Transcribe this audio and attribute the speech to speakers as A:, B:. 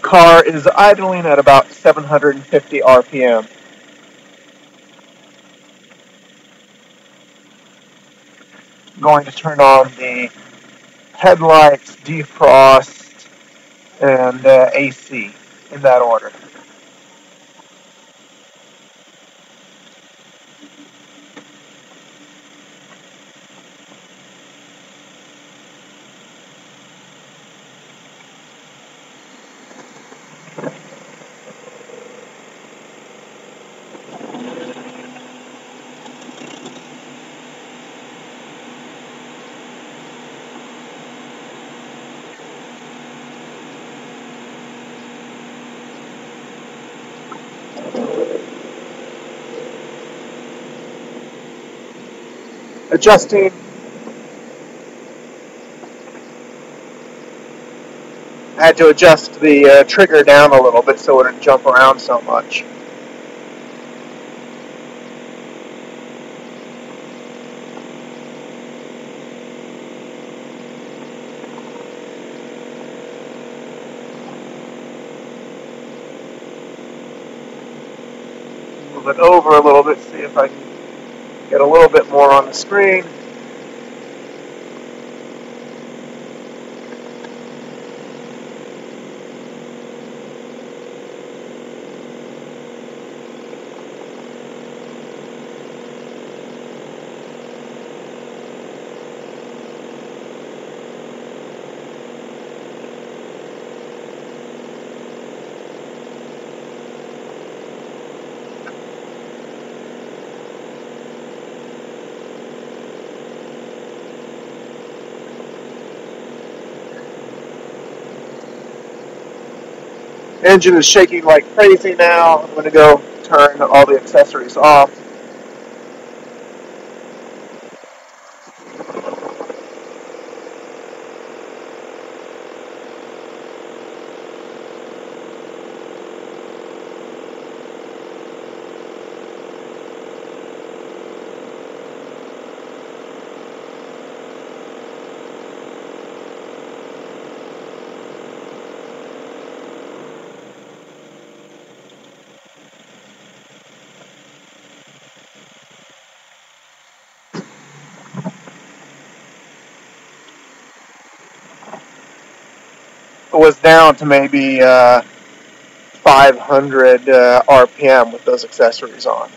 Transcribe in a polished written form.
A: car is idling at about 750 RPM. I'm going to turn on the headlights, defrost, and AC in that order. Adjusting I had to adjust the trigger down a little bit so it wouldn't jump around so much. Move it over a little bit, see if I can get a little bit more on the screen. Engine is shaking like crazy now. I'm going to go turn all the accessories off. It was down to maybe 500 RPM with those accessories on.